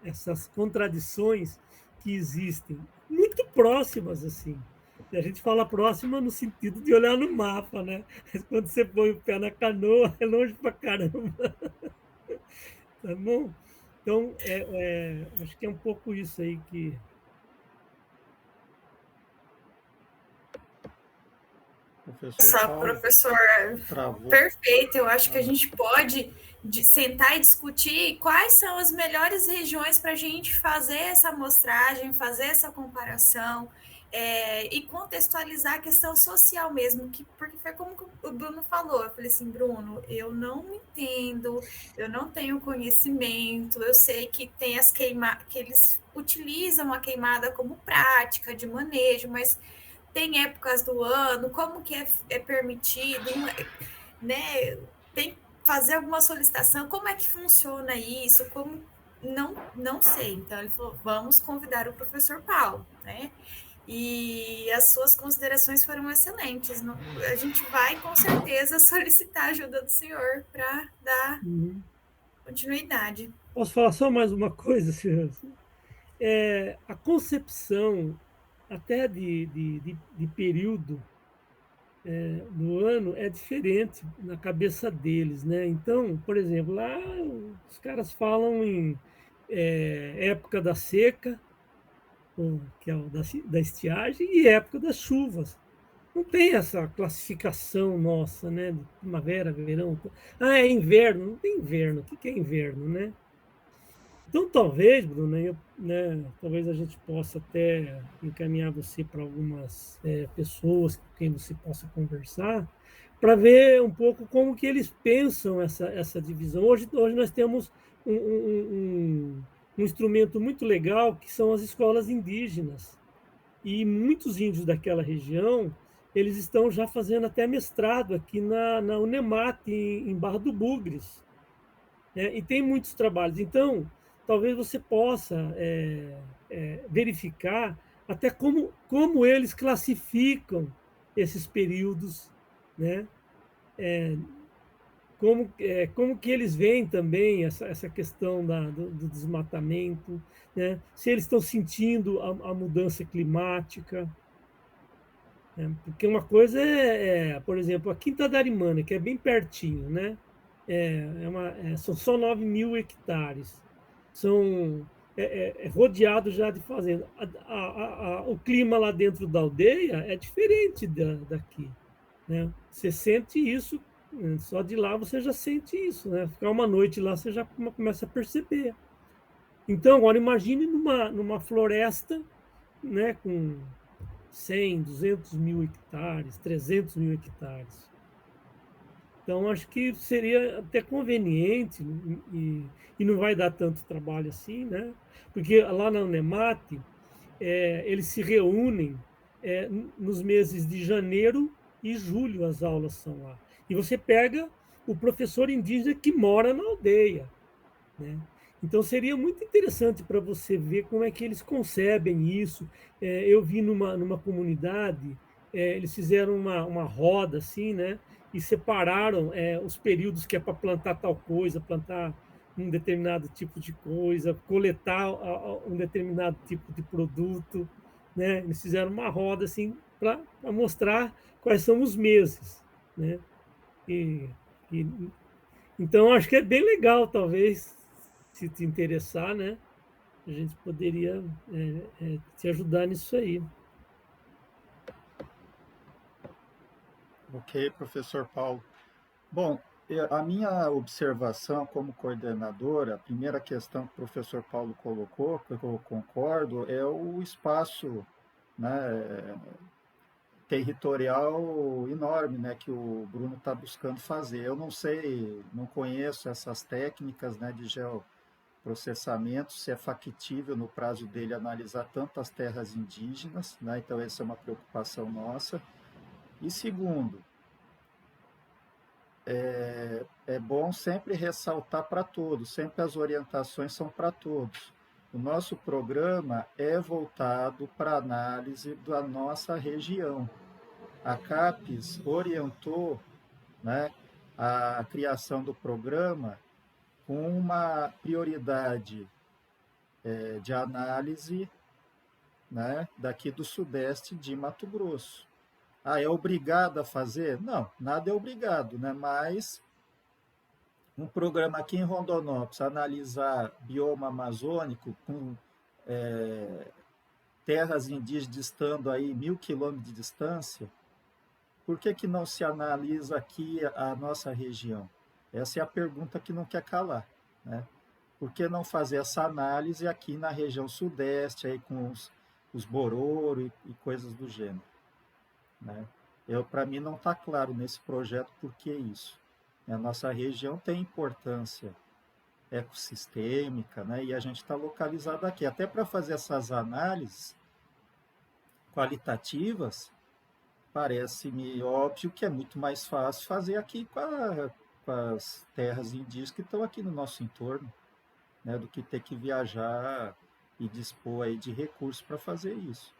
essas contradições que existem, muito próximas assim. E a gente fala próxima no sentido de olhar no mapa, né? Mas quando você põe o pé na canoa, é longe para caramba, tá bom? Então, acho que é um pouco isso aí que... Professor Nossa, Paulo, professor, travou. perfeito. Eu acho que a gente pode sentar e discutir quais são as melhores regiões para a gente fazer essa amostragem, fazer essa comparação e contextualizar a questão social mesmo, porque foi como o Bruno falou. Eu falei assim, Bruno, eu não entendo, eu não tenho conhecimento, eu sei que tem que eles utilizam a queimada como prática de manejo, mas tem épocas do ano, como que é permitido, né? Tem que fazer alguma solicitação, como é que funciona isso, como não sei. Então ele falou, vamos convidar o professor Paulo, né? E as suas considerações foram excelentes. A gente vai com certeza solicitar a ajuda do senhor para dar continuidade. Posso falar só mais uma coisa, senhor? A concepção até de período do ano é diferente na cabeça deles, né? Então, por exemplo, lá os caras falam em época da seca, que é da estiagem, e época das chuvas. Não tem essa classificação nossa, né? De primavera, verão. Ah, é inverno. Não tem inverno. O que é inverno, né? Então, talvez, Bruno, talvez a gente possa até encaminhar você para algumas pessoas com quem você possa conversar, para ver um pouco como que eles pensam essa divisão. Hoje nós temos um instrumento muito legal, que são as escolas indígenas. E muitos índios daquela região, eles estão já fazendo até mestrado aqui na Unemat, em Barra do Bugres, né? E tem muitos trabalhos. Então, talvez você possa verificar até como eles classificam esses períodos, né? Como que eles veem também essa questão do desmatamento, né? Se eles estão sentindo a mudança climática, né? Porque uma coisa por exemplo, a Quinta da Arimana, que é bem pertinho, né? São só 9.000 hectares. É rodeado já de fazenda. O clima lá dentro da aldeia é diferente daqui, né? Você sente isso, só de lá você já sente isso, né? Ficar uma noite lá você já começa a perceber. Então, agora imagine numa floresta, né, com 100, 200 mil hectares, 300 mil hectares. Então, acho que seria até conveniente e não vai dar tanto trabalho assim, né? Porque lá na Unemate, eles se reúnem nos meses de janeiro e julho, as aulas são lá. E você pega o professor indígena que mora na aldeia, né? Então seria muito interessante para você ver como é que eles concebem isso. Eu vi numa comunidade, eles fizeram uma roda assim, né? E separaram os períodos que é para plantar tal coisa, plantar um determinado tipo de coisa, coletar um determinado tipo de produto, né? Eles fizeram uma roda assim para mostrar quais são os meses, né? E, e então, acho que é bem legal, talvez, se te interessar, né? A gente poderia te ajudar nisso aí. Ok, professor Paulo. Bom, a minha observação como coordenadora, a primeira questão que o professor Paulo colocou, que eu concordo, é o espaço, né, territorial enorme, né, que o Bruno está buscando fazer. Eu não sei, não conheço essas técnicas, né, de geoprocessamento, se é factível no prazo dele analisar tantas terras indígenas, né, então essa é uma preocupação nossa. E segundo, é bom sempre ressaltar para todos, sempre as orientações são para todos. O nosso programa é voltado para análise da nossa região. A CAPES orientou, né, a criação do programa com uma prioridade de análise, né, daqui do sudeste de Mato Grosso. Ah, é obrigado a fazer? Não, nada é obrigado, né? Mas um programa aqui em Rondonópolis, analisar bioma amazônico com terras indígenas distando aí 1.000 quilômetros de distância, por que não se analisa aqui a nossa região? Essa é a pergunta que não quer calar, né? Por que não fazer essa análise aqui na região sudeste, aí com os bororo e coisas do gênero, né? Para mim não está claro nesse projeto por que isso. A nossa região tem importância ecossistêmica, né? E a gente está localizado aqui. Até para fazer essas análises qualitativas, parece-me óbvio que é muito mais fácil fazer aqui com as terras indígenas que estão aqui no nosso entorno, né? Do que ter que viajar e dispor aí de recursos para fazer isso.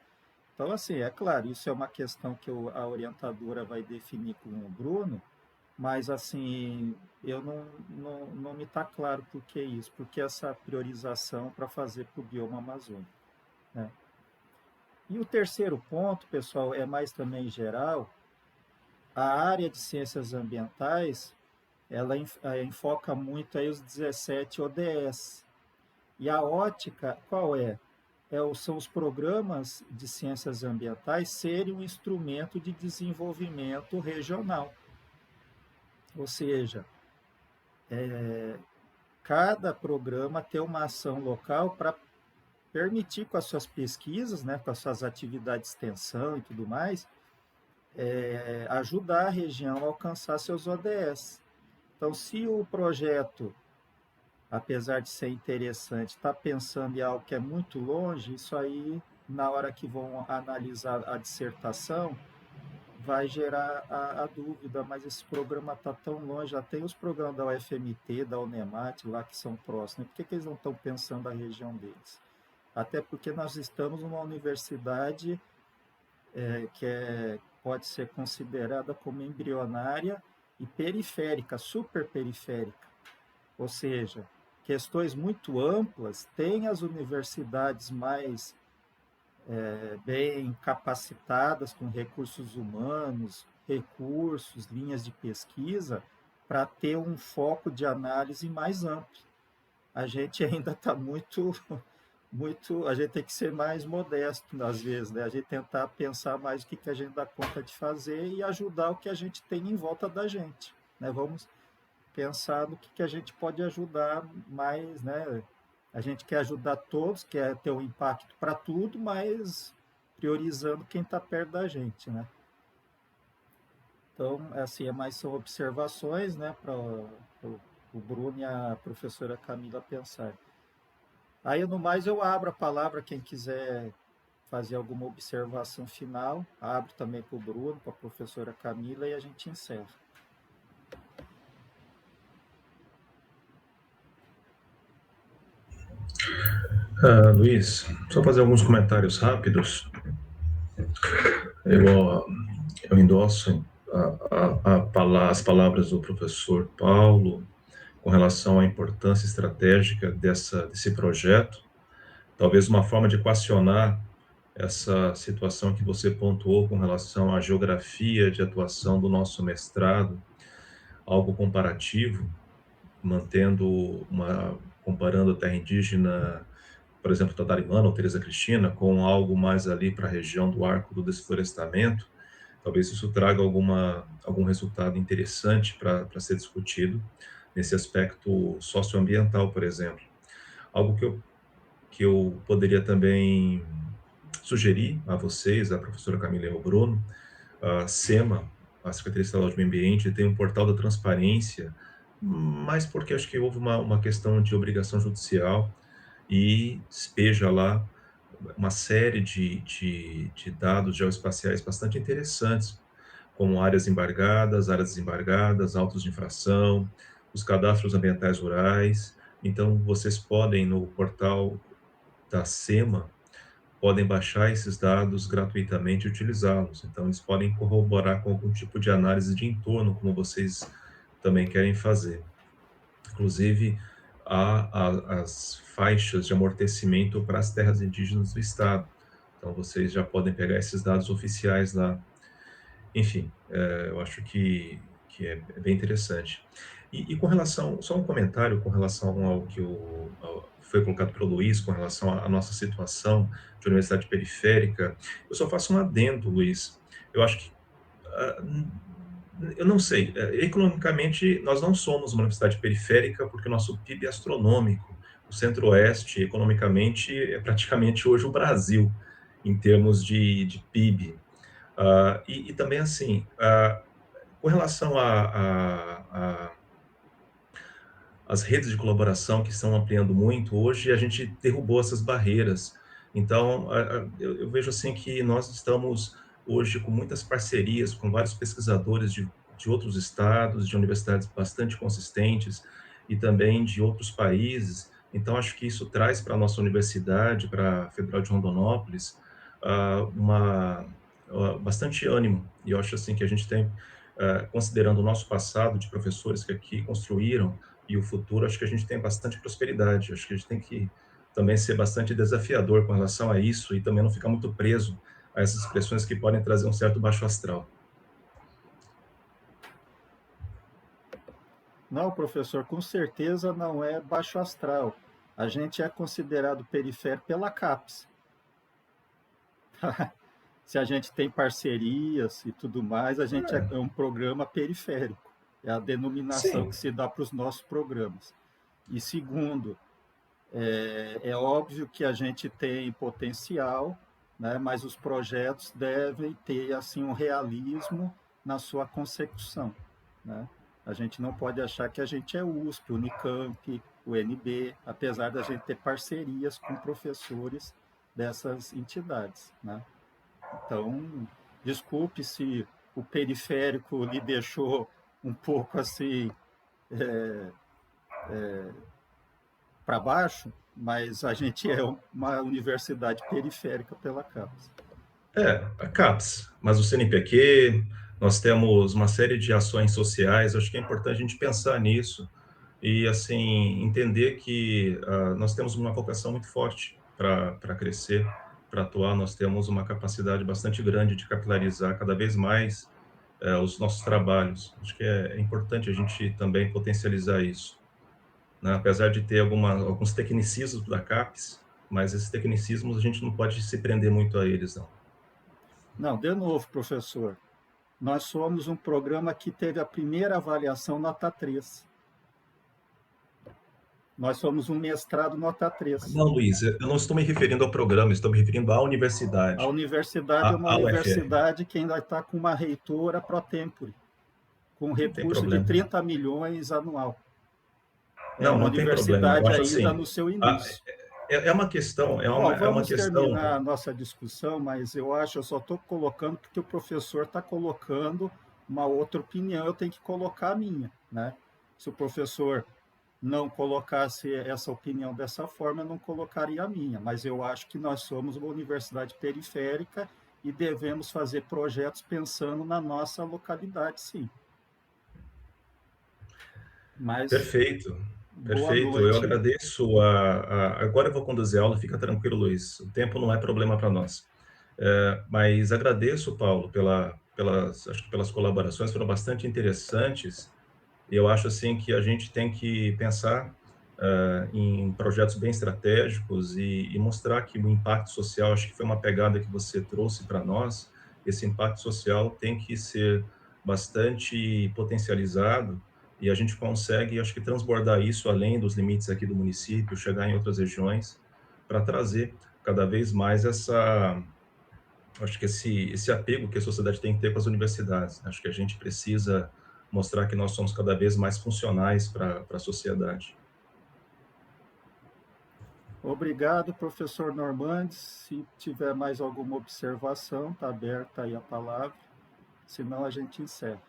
Então, assim, é claro, isso é uma questão que a orientadora vai definir com o Bruno, mas, assim, eu não me está claro por que isso, por que essa priorização para fazer para o bioma amazônico, né? E o terceiro ponto, pessoal, é mais também geral. A área de ciências ambientais, ela enfoca muito aí os 17 ODS. E a ótica, qual é? São os programas de ciências ambientais serem um instrumento de desenvolvimento regional. Ou seja, cada programa ter uma ação local para permitir com as suas pesquisas, né, com as suas atividades de extensão e tudo mais, ajudar a região a alcançar seus ODS. Então, se o projeto, apesar de ser interessante, está pensando em algo que é muito longe, isso aí, na hora que vão analisar a dissertação, vai gerar a dúvida, mas esse programa está tão longe, já tem os programas da UFMT, da Unemat, lá que são próximos, por que eles não estão pensando na região deles? Até porque nós estamos numa universidade que pode ser considerada como embrionária e periférica, super periférica. Ou seja, questões muito amplas, tem as universidades mais bem capacitadas, com recursos humanos, recursos, linhas de pesquisa, para ter um foco de análise mais amplo. A gente ainda está a gente tem que ser mais modesto às vezes, né? A gente tentar pensar mais o que a gente dá conta de fazer e ajudar o que a gente tem em volta da gente, né? Vamos pensar no que a gente pode ajudar mais, né? A gente quer ajudar todos, quer ter um impacto para tudo, mas priorizando quem está perto da gente, né? Então, assim, são observações, né, para o Bruno e a professora Camila pensar. Aí, no mais, eu abro a palavra, quem quiser fazer alguma observação final, abro também para o Bruno, para a professora Camila, e a gente encerra. Luiz, só fazer alguns comentários rápidos. Eu endosso as palavras do professor Paulo com relação à importância estratégica desse projeto. Talvez uma forma de equacionar essa situação que você pontuou com relação à geografia de atuação do nosso mestrado, algo comparativo, comparando a terra indígena, por exemplo, Tatarimana ou Teresa Cristina, com algo mais ali para a região do Arco do Desflorestamento. Talvez isso traga algum resultado interessante para ser discutido nesse aspecto socioambiental, por exemplo. Algo que eu poderia também sugerir a vocês, a professora Camila e ao Bruno, a SEMA, a Secretaria Estadual de Meio Ambiente, tem um portal da transparência, mas porque acho que houve uma questão de obrigação judicial e despeja lá uma série de dados geoespaciais bastante interessantes, como áreas embargadas, áreas desembargadas, autos de infração, os cadastros ambientais rurais. Então, vocês podem, no portal da SEMA, podem baixar esses dados gratuitamente e utilizá-los. Então, eles podem corroborar com algum tipo de análise de entorno, como vocês também querem fazer. Inclusive, há as faixas de amortecimento para as terras indígenas do estado. Então, vocês já podem pegar esses dados oficiais lá. Enfim, eu acho que é bem interessante. E com relação, só um comentário com relação ao que foi colocado pelo Luiz, com relação à nossa situação de universidade periférica, eu só faço um adendo, Luiz. Eu acho que, eu não sei, economicamente, nós não somos uma universidade periférica porque o nosso PIB é astronômico. O Centro-Oeste, economicamente, é praticamente hoje o Brasil, em termos de PIB. E também, assim, com relação as redes de colaboração que estão ampliando muito, hoje a gente derrubou essas barreiras. Então, eu vejo assim que nós estamos hoje com muitas parcerias com vários pesquisadores de outros estados, de universidades bastante consistentes e também de outros países. Então, acho que isso traz para a nossa universidade, para a Federal de Rondonópolis, bastante ânimo. E eu acho assim que a gente tem, considerando o nosso passado de professores que aqui construíram, e o futuro, acho que a gente tem bastante prosperidade. Acho que a gente tem que também ser bastante desafiador com relação a isso e também não ficar muito preso a essas expressões que podem trazer um certo baixo astral. Não, professor, com certeza não é baixo astral. A gente é considerado periférico pela CAPES. Se a gente tem parcerias e tudo mais, a gente é um programa periférico. É a denominação que se dá para os nossos programas. E segundo, é óbvio que a gente tem potencial, né, mas os projetos devem ter assim, um realismo na sua consecução. Né? A gente não pode achar que a gente é USP, Unicamp, UNB, apesar da gente ter parcerias com professores dessas entidades. Né? Então, desculpe se o periférico lhe deixou um pouco assim para baixo, mas a gente é uma universidade periférica pela CAPES. A CAPES, mas o CNPq, nós temos uma série de ações sociais, acho que é importante a gente pensar nisso e, assim, entender que nós temos uma vocação muito forte para crescer, para atuar, nós temos uma capacidade bastante grande de capilarizar cada vez mais os nossos trabalhos. Acho que é importante a gente também potencializar isso. Né? Apesar de ter alguns tecnicismos da CAPES, mas esses tecnicismos a gente não pode se prender muito a eles, não. Não, de novo, professor, nós somos um programa que teve a primeira avaliação nota 3. Nós somos um mestrado nota 3. Não, Luiz, eu não estou me referindo ao programa, estou me referindo à universidade. A universidade é uma universidade que ainda está com uma reitora pro tempore. com Não tem recurso de problema. 30 milhões anual. É Não, uma não tem problema. Eu universidade acho ainda assim, no seu a- início. é uma questão, Bom, é uma vamos questão. terminar a nossa discussão, mas eu só estou colocando porque o professor está colocando uma outra opinião, eu tenho que colocar a minha, né? Se o professor não colocasse essa opinião dessa forma, eu não colocaria a minha, mas eu acho que nós somos uma universidade periférica e devemos fazer projetos pensando na nossa localidade, sim. Mas Perfeito, boa perfeito. Eu noite. agradeço. Agora eu vou conduzir a aula, fica tranquilo, Luiz. O tempo não é problema para nós. Mas agradeço, Paulo, acho que pelas colaborações, foram bastante interessantes. E eu acho assim que a gente tem que pensar em projetos bem estratégicos e mostrar que o impacto social, acho que foi uma pegada que você trouxe para nós. Esse impacto social tem que ser bastante potencializado e a gente consegue, acho que, transbordar isso além dos limites aqui do município, chegar em outras regiões, para trazer cada vez mais acho que esse apego que a sociedade tem que ter com as universidades. Acho que a gente precisa mostrar que nós somos cada vez mais funcionais para a sociedade. Obrigado, professor Normandes. Se tiver mais alguma observação, está aberta aí a palavra. Senão a gente encerra.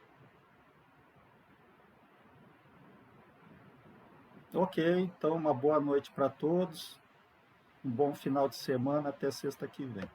Ok, então uma boa noite para todos. Um bom final de semana, até sexta que vem.